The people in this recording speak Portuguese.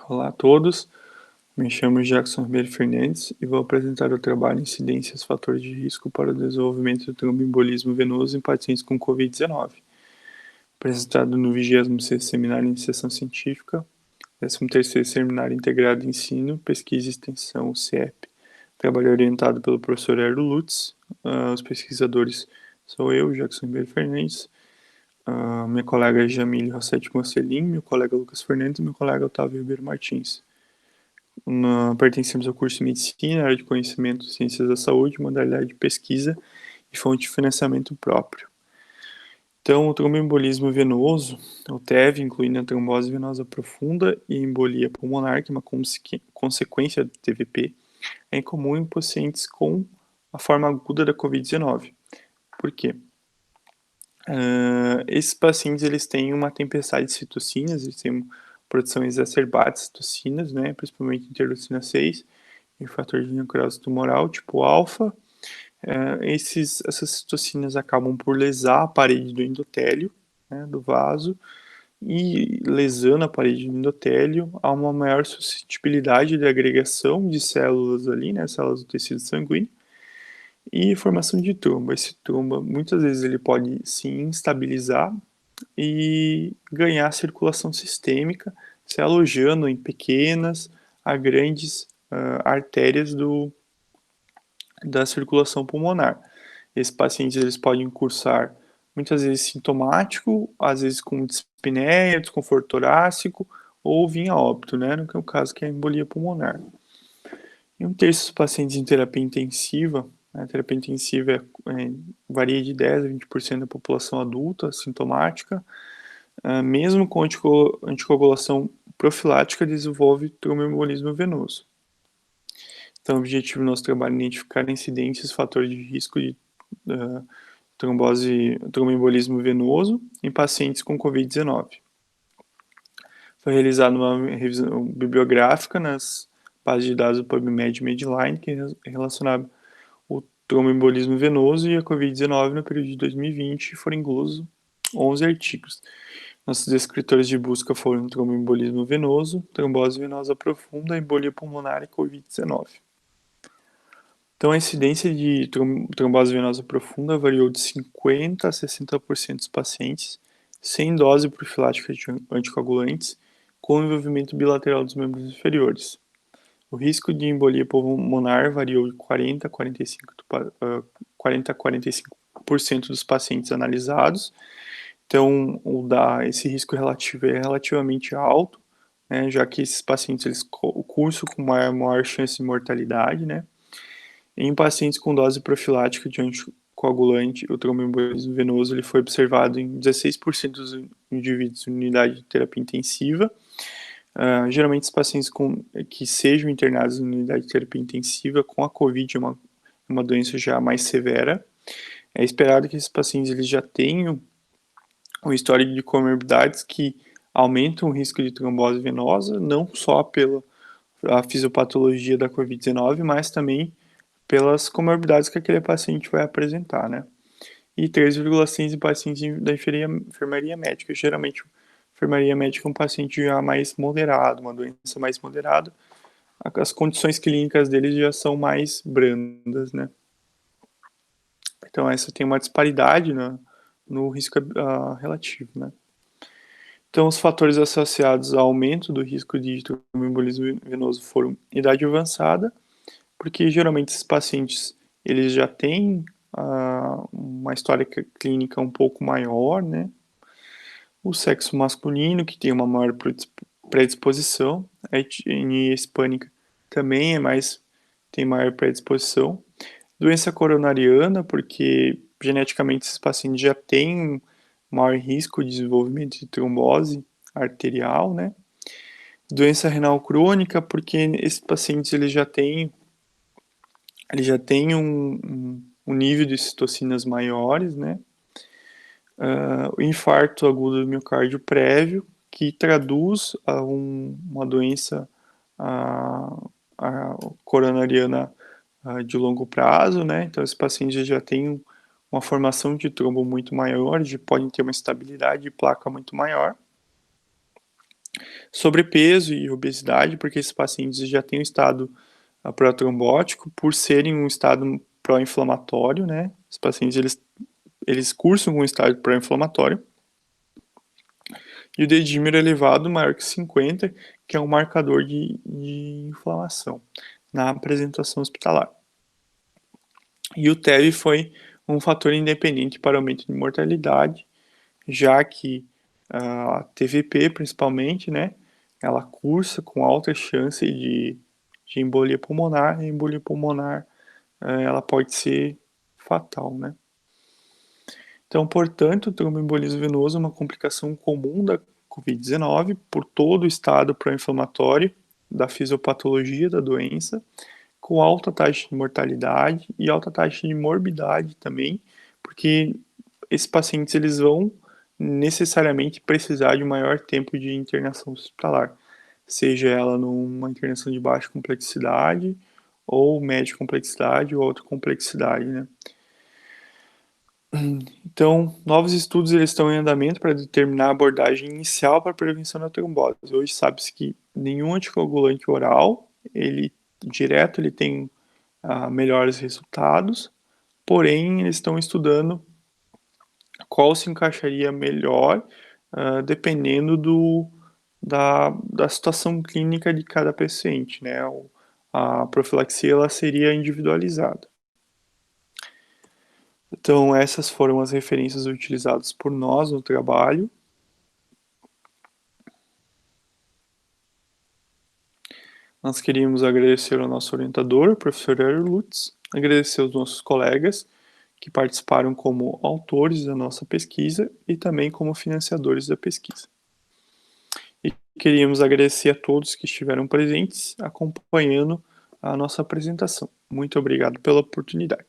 Olá a todos, me chamo Jackson Ribeiro Fernandes e vou apresentar o trabalho Incidências Fatores de Risco para o Desenvolvimento do Tromboembolismo Venoso em Pacientes com Covid-19, apresentado no 26º Seminário de Iniciação Científica, 13º Seminário Integrado de Ensino, Pesquisa e Extensão, CIEP. Trabalho orientado pelo professor Hélio Lutz, os pesquisadores sou eu, Jackson Ribeiro Fernandes, minha colega Jamile Rossetti Mocelin, meu colega Lucas Fernandes e meu colega Otávio Ribeiro Martins. Pertencemos ao curso de Medicina, área de Conhecimento, Ciências da Saúde, modalidade de pesquisa e fonte de financiamento próprio. Então, o tromboembolismo venoso, o TEV, incluindo a trombose venosa profunda e embolia pulmonar, que é uma consequência do TVP, é incomum em pacientes com a forma aguda da COVID-19. Por quê? Esses pacientes eles têm uma tempestade de citocinas, eles têm uma produção exacerbada de citocinas, né, principalmente interleucina 6 e fator de necrose tumoral tipo alfa. Essas citocinas acabam por lesar a parede do endotélio, né, do vaso, e lesando a parede do endotélio, há uma maior suscetibilidade de agregação de células ali, né, células do tecido sanguíneo, e formação de trombo. Esse trombo, muitas vezes, ele pode se instabilizar e ganhar circulação sistêmica, se alojando em pequenas a grandes artérias da circulação pulmonar. Esses pacientes eles podem cursar muitas vezes sintomático, às vezes com dispneia, desconforto torácico, ou vir a óbito, né, no que é o caso que é a embolia pulmonar. E um terço dos pacientes em terapia intensiva, a terapia intensiva varia de 10 a 20% da população adulta sintomática, mesmo com anticoagulação profilática, desenvolve tromboembolismo venoso. Então, o objetivo do nosso trabalho é identificar incidentes e fatores de risco de tromboembolismo venoso em pacientes com Covid-19. Foi realizada uma revisão bibliográfica nas bases de dados do PubMed e Medline, que relacionava o tromboembolismo venoso e a Covid-19 no período de 2020, e foram inclusos 11 artigos. Nossos descritores de busca foram tromboembolismo venoso, trombose venosa profunda, embolia pulmonar e Covid-19. Então, a incidência de trombose venosa profunda variou de 50% a 60% dos pacientes, sem dose profilática de anticoagulantes, com envolvimento bilateral dos membros inferiores. O risco de embolia pulmonar variou de 40% a 45% dos pacientes analisados. Então, esse risco relativo é relativamente alto, né, já que esses pacientes eles cursam com maior chance de mortalidade, né. Em pacientes com dose profilática de anticoagulante, o tromboembolismo venoso ele foi observado em 16% dos indivíduos em unidade de terapia intensiva. Geralmente, os pacientes que sejam internados em unidade de terapia intensiva com a COVID é uma doença já mais severa. É esperado que esses pacientes eles já tenham um histórico de comorbidades que aumentam o risco de trombose venosa, não só pela fisiopatologia da COVID-19, mas também pelas comorbidades que aquele paciente vai apresentar, né? E 3,6 em pacientes da enfermaria médica. Geralmente, enfermaria médica é um paciente já mais moderado, uma doença mais moderada. As condições clínicas deles já são mais brandas, né? Então, essa tem uma disparidade no risco relativo, né? Então, os fatores associados ao aumento do risco de tromboembolismo venoso foram idade avançada, porque geralmente esses pacientes eles já têm uma história clínica um pouco maior, né? O sexo masculino, que tem uma maior predisposição, a etnia hispânica também tem maior predisposição. Doença coronariana, porque geneticamente esses pacientes já têm maior risco de desenvolvimento de trombose arterial, né? Doença renal crônica, porque esses pacientes eles já têm um nível de citocinas maiores, né? O infarto agudo do miocárdio prévio, que traduz a uma doença coronariana de longo prazo, né? Então, esses pacientes já têm uma formação de trombo muito maior, podem ter uma estabilidade de placa muito maior. Sobrepeso e obesidade, porque esses pacientes já têm um estado pró-trombótico, por serem um estado pró-inflamatório, né? Os pacientes, eles cursam com um estado pró-inflamatório. E o D-dímer elevado maior que 50, que é um marcador de inflamação na apresentação hospitalar. E o TEV foi um fator independente para aumento de mortalidade, já que a TVP, principalmente, né, ela cursa com alta chance de embolia pulmonar, e a embolia pulmonar ela pode ser fatal, né. Então, portanto, o tromboembolismo venoso é uma complicação comum da COVID-19 por todo o estado pró-inflamatório da fisiopatologia da doença, com alta taxa de mortalidade e alta taxa de morbidade também, porque esses pacientes eles vão necessariamente precisar de maior tempo de internação hospitalar, seja ela numa internação de baixa complexidade, ou média complexidade, ou alta complexidade, né. Então, novos estudos eles estão em andamento para determinar a abordagem inicial para a prevenção da trombose. Hoje sabe-se que nenhum anticoagulante oral, ele direto, ele tem melhores resultados, porém eles estão estudando qual se encaixaria melhor, dependendo da situação clínica de cada paciente, né? A profilaxia ela seria individualizada. Então, essas foram as referências utilizadas por nós no trabalho. Nós queríamos agradecer ao nosso orientador, o professor Hélio Lutz, agradecer aos nossos colegas que participaram como autores da nossa pesquisa e também como financiadores da pesquisa. E queríamos agradecer a todos que estiveram presentes acompanhando a nossa apresentação. Muito obrigado pela oportunidade.